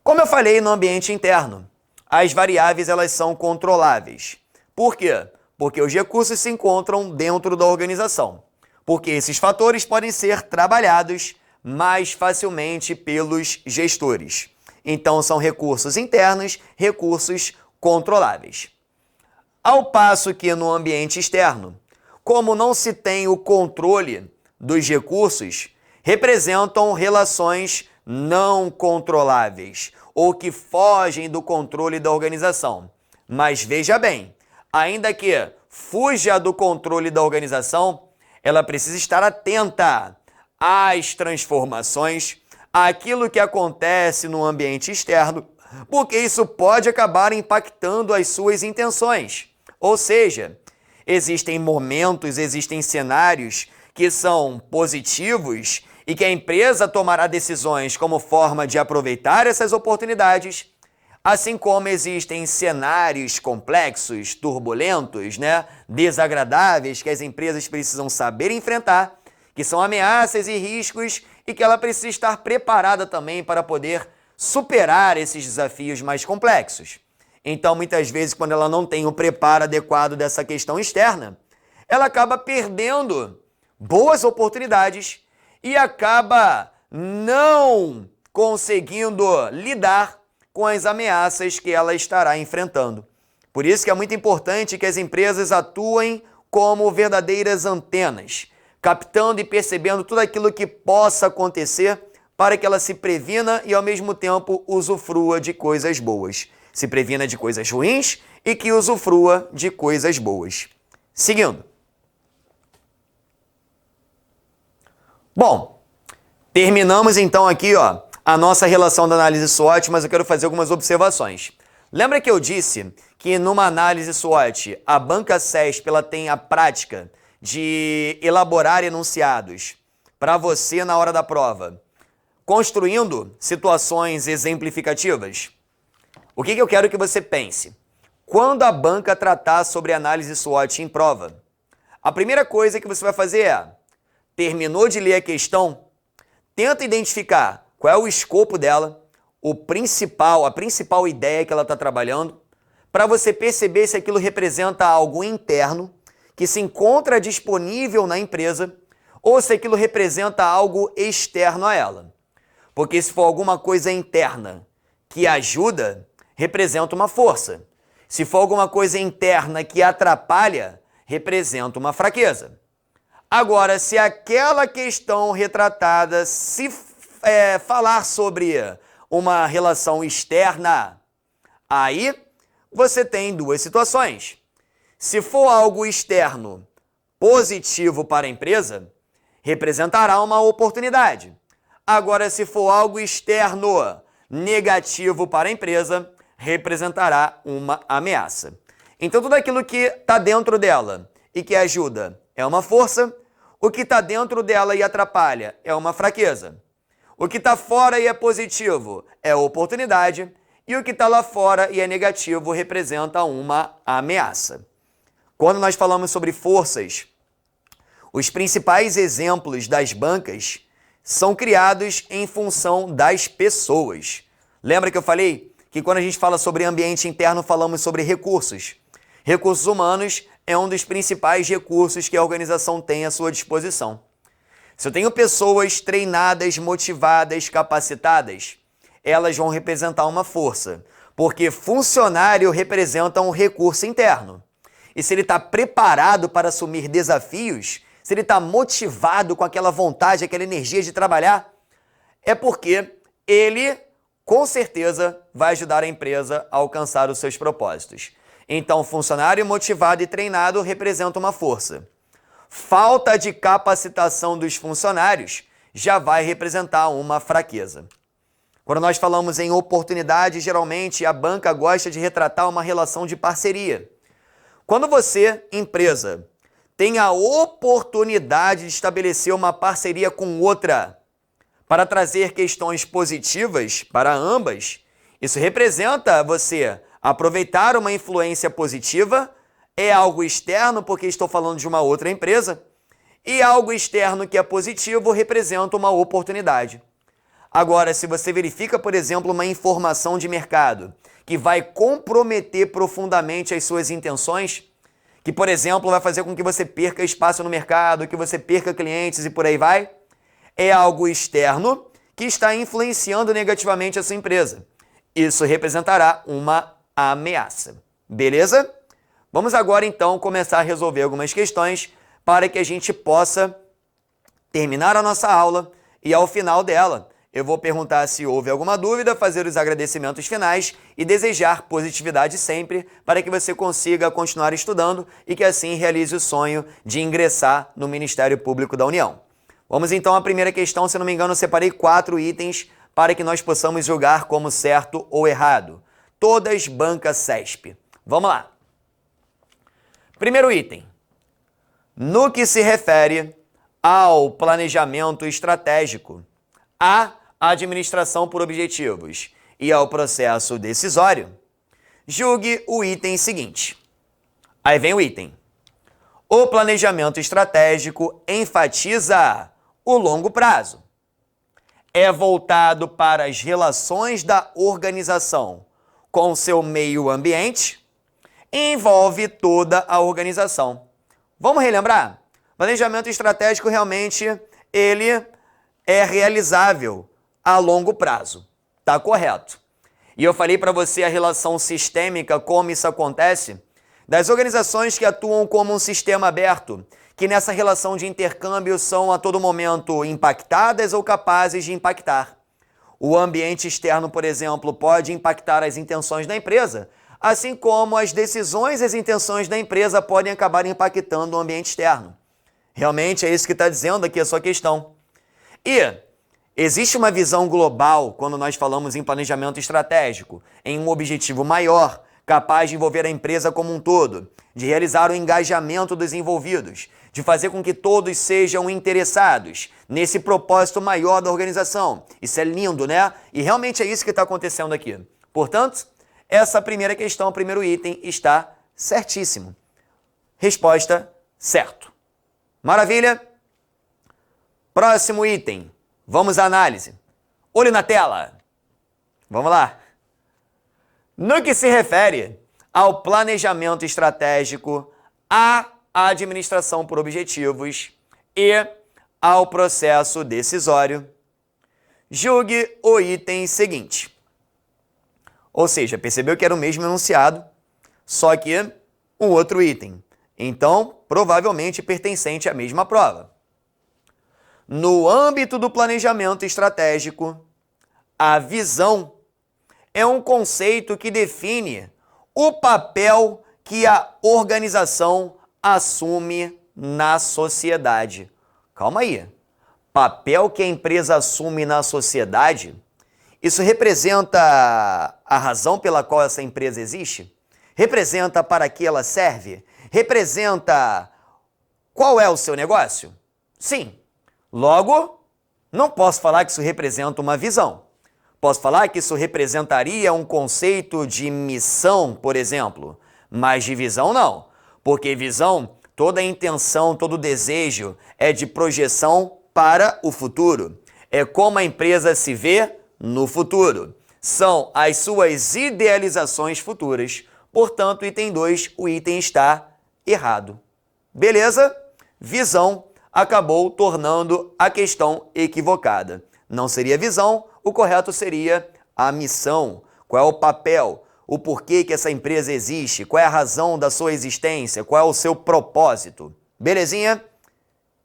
Como eu falei no ambiente interno, as variáveis elas são controláveis. Por quê? Porque os recursos se encontram dentro da organização. Porque esses fatores podem ser trabalhados mais facilmente pelos gestores. Então, são recursos internos, recursos controláveis. Ao passo que no ambiente externo, como não se tem o controle dos recursos, representam relações não controláveis ou que fogem do controle da organização. Mas veja bem, ainda que fuja do controle da organização, ela precisa estar atenta às transformações, àquilo que acontece no ambiente externo, porque isso pode acabar impactando as suas intenções. Ou seja, existem momentos, existem cenários que são positivos e que a empresa tomará decisões como forma de aproveitar essas oportunidades, assim como existem cenários complexos, turbulentos, desagradáveis que as empresas precisam saber enfrentar, que são ameaças e riscos e que ela precisa estar preparada também para poder superar esses desafios mais complexos. Então, muitas vezes, quando ela não tem o preparo adequado dessa questão externa, ela acaba perdendo boas oportunidades e acaba não conseguindo lidar com as ameaças que ela estará enfrentando. Por isso que é muito importante que as empresas atuem como verdadeiras antenas, captando e percebendo tudo aquilo que possa acontecer para que ela se previna e, ao mesmo tempo, usufrua de coisas boas. Se previna de coisas ruins e que usufrua de coisas boas. Seguindo. Bom, terminamos então aqui, a nossa relação da análise SWOT, mas eu quero fazer algumas observações. Lembra que eu disse que numa análise SWOT, a banca CESP ela tem a prática de elaborar enunciados para você na hora da prova, construindo situações exemplificativas? O que eu quero que você pense? Quando a banca tratar sobre análise SWOT em prova, a primeira coisa que você vai fazer é, terminou de ler a questão, tenta identificar qual é o escopo dela, a principal ideia que ela está trabalhando, para você perceber se aquilo representa algo interno que se encontra disponível na empresa ou se aquilo representa algo externo a ela. Porque se for alguma coisa interna que ajuda, representa uma força. Se for alguma coisa interna que atrapalha, representa uma fraqueza. Agora, se aquela questão retratada se falar sobre uma relação externa, aí você tem duas situações. Se for algo externo positivo para a empresa, representará uma oportunidade. Agora, se for algo externo negativo para a empresa, representará uma ameaça. Então, tudo aquilo que está dentro dela e que ajuda é uma força, o que está dentro dela e atrapalha é uma fraqueza. O que está fora e é positivo é oportunidade, e o que está lá fora e é negativo representa uma ameaça. Quando nós falamos sobre forças, os principais exemplos das bancas são criados em função das pessoas. Lembra que eu falei que quando a gente fala sobre ambiente interno, falamos sobre recursos. Recursos humanos é um dos principais recursos que a organização tem à sua disposição. Se eu tenho pessoas treinadas, motivadas, capacitadas, elas vão representar uma força, porque funcionário representa um recurso interno. E se ele está preparado para assumir desafios, se ele está motivado com aquela vontade, aquela energia de trabalhar, é porque ele, com certeza, vai ajudar a empresa a alcançar os seus propósitos. Então, funcionário motivado e treinado representa uma força. Falta de capacitação dos funcionários já vai representar uma fraqueza. Quando nós falamos em oportunidade, geralmente a banca gosta de retratar uma relação de parceria. Quando você, empresa, tem a oportunidade de estabelecer uma parceria com outra para trazer questões positivas para ambas, isso representa você aproveitar uma influência positiva, é algo externo porque estou falando de uma outra empresa, e algo externo que é positivo representa uma oportunidade. Agora, se você verifica, por exemplo, uma informação de mercado que vai comprometer profundamente as suas intenções, que, por exemplo, vai fazer com que você perca espaço no mercado, que você perca clientes e por aí vai, é algo externo que está influenciando negativamente a sua empresa. Isso representará uma ameaça. Beleza? Vamos agora, então, começar a resolver algumas questões para que a gente possa terminar a nossa aula e, ao final dela, eu vou perguntar se houve alguma dúvida, fazer os agradecimentos finais e desejar positividade sempre para que você consiga continuar estudando e que assim realize o sonho de ingressar no Ministério Público da União. Vamos então à primeira questão. Se não me engano, eu separei 4 itens para que nós possamos julgar como certo ou errado. Todas banca CESP. Vamos lá. Primeiro item. No que se refere ao planejamento estratégico, à administração por objetivos e ao processo decisório, julgue o item seguinte. Aí vem o item. O planejamento estratégico enfatiza o longo prazo. É voltado para as relações da organização com seu meio ambiente e envolve toda a organização. Vamos relembrar? Planejamento estratégico realmente ele é realizável a longo prazo. Tá correto. E eu falei para você a relação sistêmica, como isso acontece, das organizações que atuam como um sistema aberto, que nessa relação de intercâmbio são a todo momento impactadas ou capazes de impactar. O ambiente externo, por exemplo, pode impactar as intenções da empresa, assim como as decisões e as intenções da empresa podem acabar impactando o ambiente externo. Realmente é isso que está dizendo aqui a sua questão. E existe uma visão global quando nós falamos em planejamento estratégico, em um objetivo maior, capaz de envolver a empresa como um todo, de realizar o engajamento dos envolvidos, de fazer com que todos sejam interessados nesse propósito maior da organização. Isso é lindo, né? E realmente é isso que está acontecendo aqui. Portanto, essa primeira questão, o primeiro item, está certíssimo. Resposta, certo. Maravilha? Próximo item. Vamos à análise. Olho na tela. Vamos lá. No que se refere ao planejamento estratégico, à administração por objetivos e ao processo decisório, julgue o item seguinte. Ou seja, percebeu que era o mesmo enunciado, só que um outro item. Então, provavelmente pertencente à mesma prova. No âmbito do planejamento estratégico, a visão é um conceito que define o papel que a organização assume na sociedade. Calma aí. Papel que a empresa assume na sociedade? Isso representa a razão pela qual essa empresa existe? Representa para que ela serve? Representa qual é o seu negócio? Sim. Logo, não posso falar que isso representa uma visão. Posso falar que isso representaria um conceito de missão, por exemplo, mas de visão não. Porque visão, toda a intenção, todo o desejo é de projeção para o futuro. É como a empresa se vê no futuro. São as suas idealizações futuras. Portanto, item 2, o item está errado. Beleza? Visão acabou tornando a questão equivocada. Não seria visão, o correto seria a missão. Qual é o papel? O porquê que essa empresa existe? Qual é a razão da sua existência? Qual é o seu propósito? Belezinha?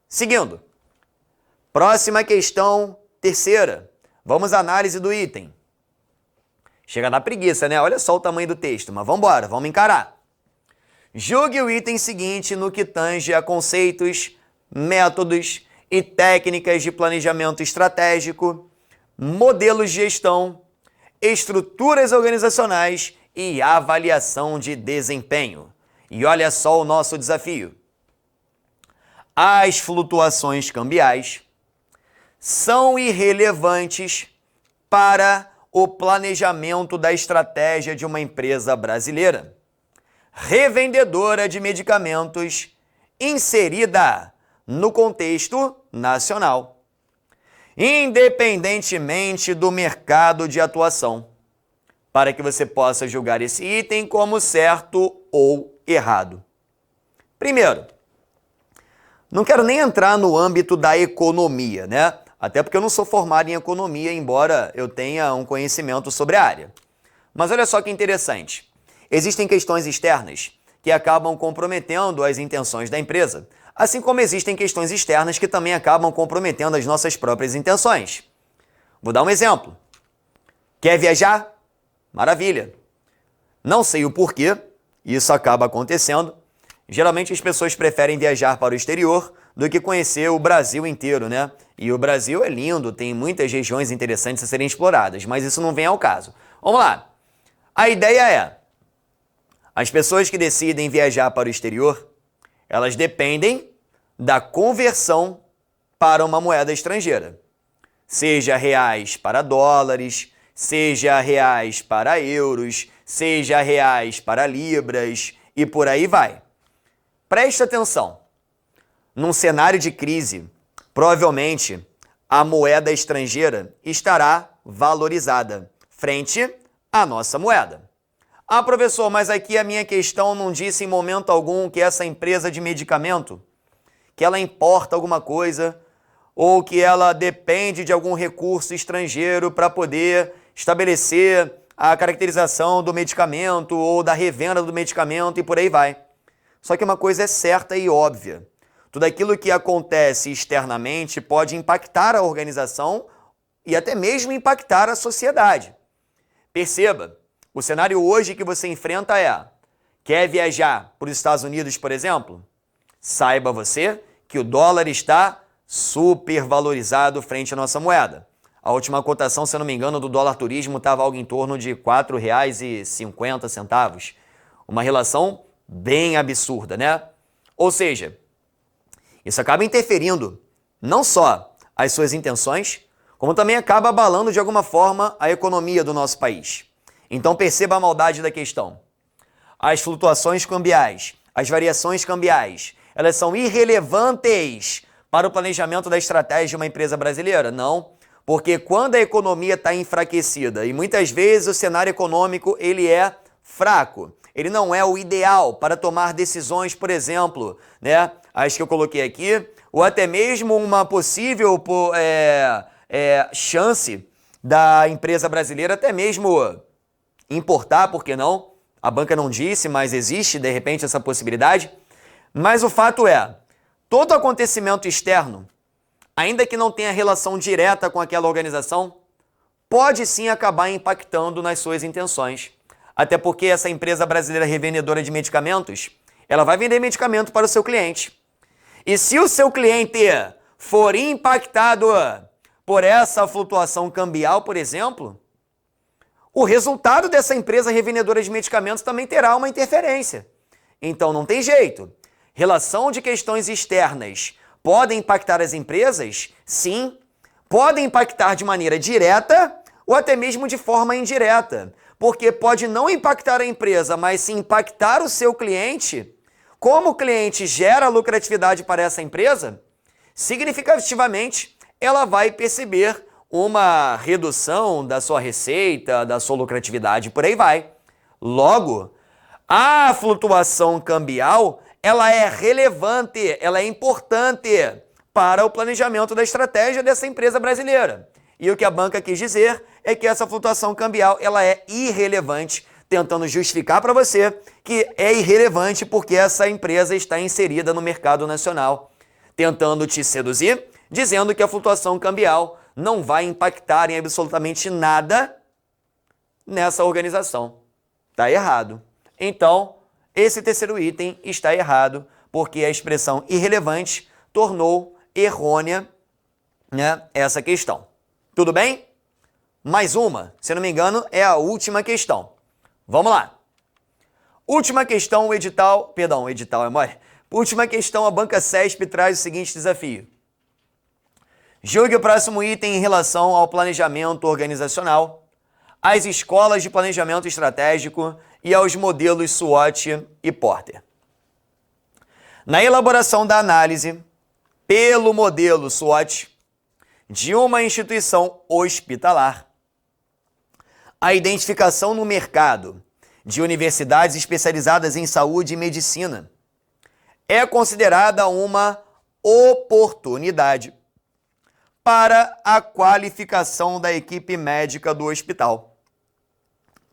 Seguindo. Próxima questão, terceira. Vamos à análise do item. Chega na preguiça, né? Olha só o tamanho do texto, mas vamos embora, vamos encarar. Julgue o item seguinte no que tange a conceitos, métodos e técnicas de planejamento estratégico, modelos de gestão, estruturas organizacionais e avaliação de desempenho. E olha só o nosso desafio. As flutuações cambiais são irrelevantes para o planejamento da estratégia de uma empresa brasileira, revendedora de medicamentos inserida no contexto nacional, independentemente do mercado de atuação, para que você possa julgar esse item como certo ou errado. Primeiro, não quero nem entrar no âmbito da economia, né? Até porque eu não sou formado em economia, embora eu tenha um conhecimento sobre a área. Mas olha só que interessante. Existem questões externas que acabam comprometendo as intenções da empresa, assim como existem questões externas que também acabam comprometendo as nossas próprias intenções. Vou dar um exemplo. Quer viajar? Maravilha. Não sei o porquê, isso acaba acontecendo. Geralmente as pessoas preferem viajar para o exterior do que conhecer o Brasil inteiro, né? E o Brasil é lindo, tem muitas regiões interessantes a serem exploradas, mas isso não vem ao caso. Vamos lá. A ideia é, as pessoas que decidem viajar para o exterior, elas dependem da conversão para uma moeda estrangeira. Seja reais para dólares, seja reais para euros, seja reais para libras e por aí vai. Preste atenção. Num cenário de crise, provavelmente a moeda estrangeira estará valorizada frente à nossa moeda. Ah, professor, mas aqui a minha questão não disse em momento algum que essa empresa de medicamento, que ela importa alguma coisa ou que ela depende de algum recurso estrangeiro para poder estabelecer a caracterização do medicamento ou da revenda do medicamento e por aí vai. Só que uma coisa é certa e óbvia. Tudo aquilo que acontece externamente pode impactar a organização e até mesmo impactar a sociedade. Perceba, o cenário hoje que você enfrenta é: quer viajar para os Estados Unidos, por exemplo? Saiba você que o dólar está super valorizado frente à nossa moeda. A última cotação, se eu não me engano, do dólar turismo estava algo em torno de R$ 4,50. Uma relação bem absurda, né? Ou seja, isso acaba interferindo não só as suas intenções, como também acaba abalando de alguma forma a economia do nosso país. Então perceba a maldade da questão. As flutuações cambiais, as variações cambiais, elas são irrelevantes para o planejamento da estratégia de uma empresa brasileira? Não, porque quando a economia está enfraquecida, e muitas vezes o cenário econômico ele é fraco, ele não é o ideal para tomar decisões, por exemplo, né, as que eu coloquei aqui, ou até mesmo uma possível chance da empresa brasileira até mesmo importar, por que não? A banca não disse, mas existe de repente essa possibilidade. Mas o fato é, todo acontecimento externo, ainda que não tenha relação direta com aquela organização, pode sim acabar impactando nas suas intenções. Até porque essa empresa brasileira revendedora de medicamentos, ela vai vender medicamento para o seu cliente. E se o seu cliente for impactado por essa flutuação cambial, por exemplo, o resultado dessa empresa revendedora de medicamentos também terá uma interferência. Então não tem jeito. Relação de questões externas podem impactar as empresas? Sim. Podem impactar de maneira direta ou até mesmo de forma indireta. Porque pode não impactar a empresa, mas sim impactar o seu cliente. Como o cliente gera lucratividade para essa empresa, significativamente ela vai perceber uma redução da sua receita, da sua lucratividade, por aí vai. Logo, a flutuação cambial, ela é relevante, ela é importante para o planejamento da estratégia dessa empresa brasileira. E o que a banca quis dizer é que essa flutuação cambial, ela é irrelevante, tentando justificar para você que é irrelevante porque essa empresa está inserida no mercado nacional, tentando te seduzir, dizendo que a flutuação cambial não vai impactar em absolutamente nada nessa organização. Está errado. Então, esse terceiro item está errado, porque a expressão irrelevante tornou errônea, né, essa questão. Tudo bem? Mais uma, se não me engano, é a última questão. Vamos lá. Última questão, o edital é mole. Última questão, a banca CESP traz o seguinte desafio. Julgue o próximo item em relação ao planejamento organizacional, às escolas de planejamento estratégico e aos modelos SWOT e Porter. Na elaboração da análise pelo modelo SWOT de uma instituição hospitalar, a identificação no mercado de universidades especializadas em saúde e medicina é considerada uma oportunidade para a qualificação da equipe médica do hospital.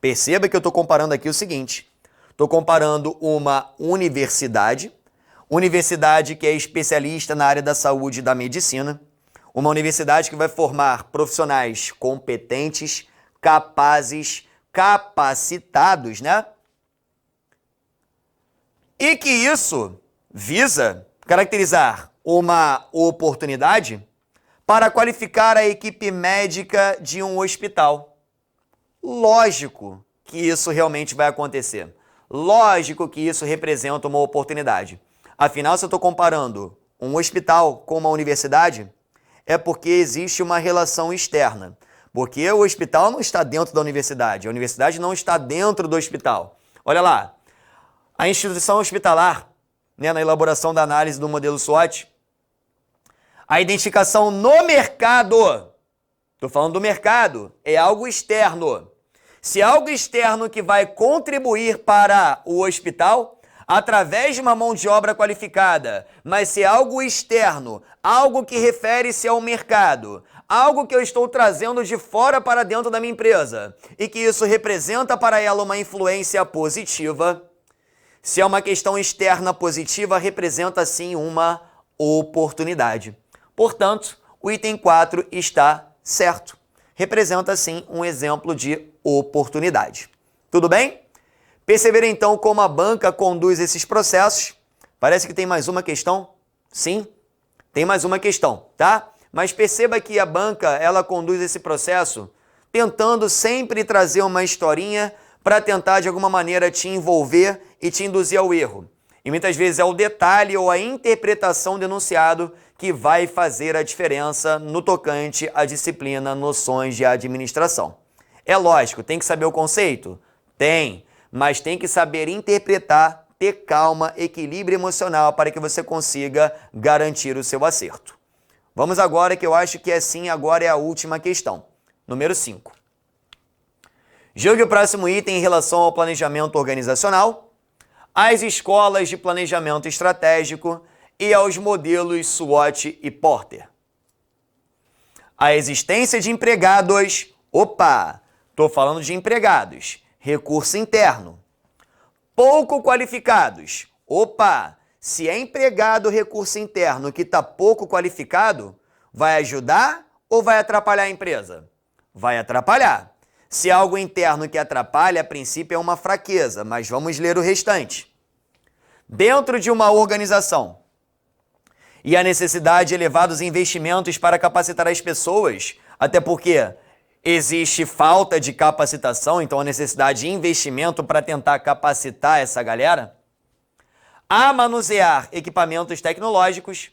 Perceba que eu estou comparando aqui o seguinte, estou comparando uma universidade que é especialista na área da saúde e da medicina, uma universidade que vai formar profissionais competentes, capazes, capacitados, né? E que isso visa caracterizar uma oportunidade para qualificar a equipe médica de um hospital. Lógico que isso realmente vai acontecer. Lógico que isso representa uma oportunidade. Afinal, se eu estou comparando um hospital com uma universidade, é porque existe uma relação externa. Porque o hospital não está dentro da universidade, a universidade não está dentro do hospital. Olha lá, a instituição hospitalar, né, na elaboração da análise do modelo SWOT, a identificação no mercado, estou falando do mercado, é algo externo. Se é algo externo que vai contribuir para o hospital, através de uma mão de obra qualificada, mas se é algo externo, algo que refere-se ao mercado, algo que eu estou trazendo de fora para dentro da minha empresa e que isso representa para ela uma influência positiva, se é uma questão externa positiva, representa sim uma oportunidade. Portanto, o item 4 está certo. Representa, sim, um exemplo de oportunidade. Tudo bem? Perceberam, então, como a banca conduz esses processos? Parece que tem mais uma questão? Sim, tem mais uma questão, tá? Mas perceba que a banca, ela conduz esse processo tentando sempre trazer uma historinha para tentar, de alguma maneira, te envolver e te induzir ao erro. E muitas vezes é o detalhe ou a interpretação do enunciado que vai fazer a diferença no tocante à disciplina Noções de Administração. É lógico, tem que saber o conceito? Tem, mas tem que saber interpretar, ter calma, equilíbrio emocional para que você consiga garantir o seu acerto. Vamos agora, que eu acho que sim, agora é a última questão. Número 5. Julgue o próximo item em relação ao planejamento organizacional, às escolas de planejamento estratégico e aos modelos SWOT e Porter. A existência de empregados, estou falando de empregados, recurso interno. Pouco qualificados, se é empregado recurso interno que está pouco qualificado, vai ajudar ou vai atrapalhar a empresa? Vai atrapalhar. Se é algo interno que atrapalha, a princípio é uma fraqueza, mas vamos ler o restante. Dentro de uma organização, e a necessidade de elevados investimentos para capacitar as pessoas, até porque existe falta de capacitação, então a necessidade de investimento para tentar capacitar essa galera, a manusear equipamentos tecnológicos,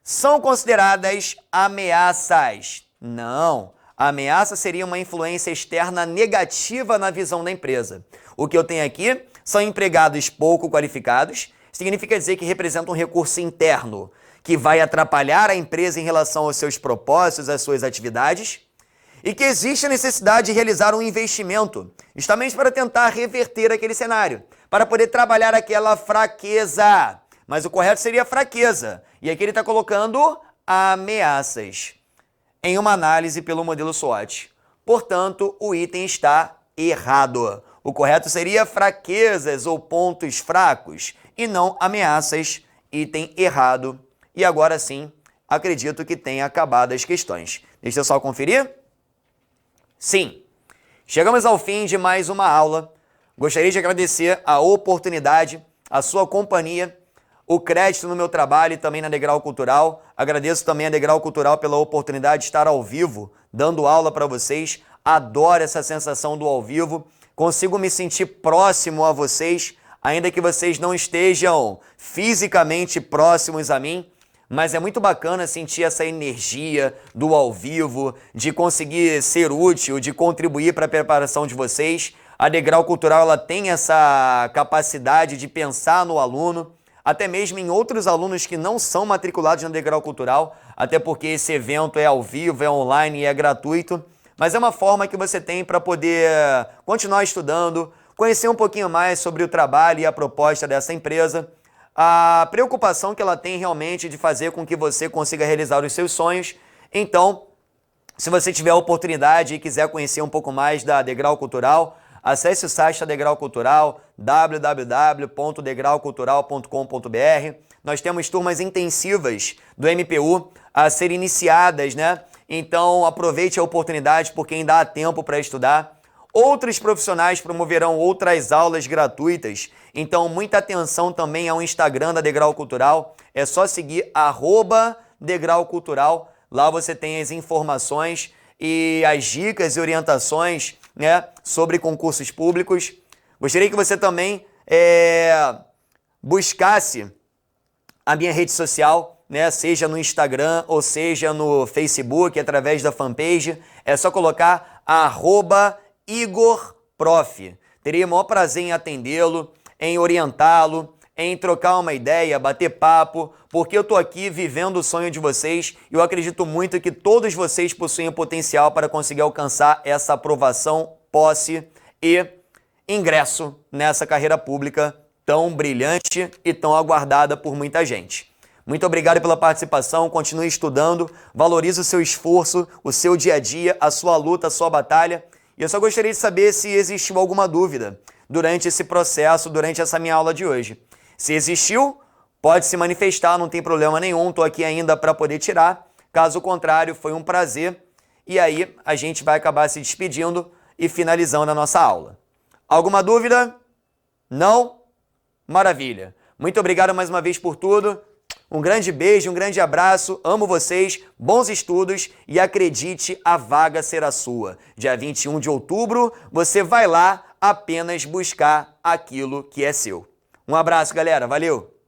são consideradas ameaças. Não, a ameaça seria uma influência externa negativa na visão da empresa. O que eu tenho aqui são empregados pouco qualificados, significa dizer que representam um recurso interno que vai atrapalhar a empresa em relação aos seus propósitos, às suas atividades, e que existe a necessidade de realizar um investimento, justamente para tentar reverter aquele cenário, para poder trabalhar aquela fraqueza. Mas o correto seria fraqueza, e aqui ele está colocando ameaças em uma análise pelo modelo SWOT. Portanto, o item está errado. O correto seria fraquezas ou pontos fracos, e não ameaças, item errado. E agora sim, acredito que tenha acabado as questões. Deixa eu só conferir. Sim, chegamos ao fim de mais uma aula. Gostaria de agradecer a oportunidade, a sua companhia, o crédito no meu trabalho e também na Degrau Cultural. Agradeço também a Degrau Cultural pela oportunidade de estar ao vivo, dando aula para vocês. Adoro essa sensação do ao vivo. Consigo me sentir próximo a vocês, ainda que vocês não estejam fisicamente próximos a mim. Mas é muito bacana sentir essa energia do ao vivo, de conseguir ser útil, de contribuir para a preparação de vocês. A Degrau Cultural ela tem essa capacidade de pensar no aluno, até mesmo em outros alunos que não são matriculados na Degrau Cultural, até porque esse evento é ao vivo, é online e é gratuito. Mas é uma forma que você tem para poder continuar estudando, conhecer um pouquinho mais sobre o trabalho e a proposta dessa empresa, a preocupação que ela tem realmente de fazer com que você consiga realizar os seus sonhos. Então, se você tiver a oportunidade e quiser conhecer um pouco mais da Degrau Cultural, acesse o site da Degrau Cultural, www.degraucultural.com.br. Nós temos turmas intensivas do MPU a serem iniciadas, né? Então, aproveite a oportunidade porque ainda há tempo para estudar. Outros profissionais promoverão outras aulas gratuitas, então muita atenção também ao Instagram da Degrau Cultural, é só seguir @Degrau Cultural, lá você tem as informações e as dicas e orientações, né, sobre concursos públicos. Gostaria que você também buscasse a minha rede social, né, seja no Instagram ou seja no Facebook, através da fanpage, é só colocar @IgorProf. Teria o maior prazer em atendê-lo, em orientá-lo, em trocar uma ideia, bater papo, porque eu estou aqui vivendo o sonho de vocês e eu acredito muito que todos vocês possuem o potencial para conseguir alcançar essa aprovação, posse e ingresso nessa carreira pública tão brilhante e tão aguardada por muita gente. Muito obrigado pela participação, continue estudando, valorize o seu esforço, o seu dia a dia, a sua luta, a sua batalha. E eu só gostaria de saber se existiu alguma dúvida durante esse processo, durante essa minha aula de hoje. Se existiu, pode se manifestar, não tem problema nenhum, estou aqui ainda para poder tirar. Caso contrário, foi um prazer. E aí a gente vai acabar se despedindo e finalizando a nossa aula. Alguma dúvida? Não? Maravilha. Muito obrigado mais uma vez por tudo. Um grande beijo, um grande abraço, amo vocês, bons estudos e acredite, a vaga será sua. Dia 21 de outubro, você vai lá apenas buscar aquilo que é seu. Um abraço, galera, valeu!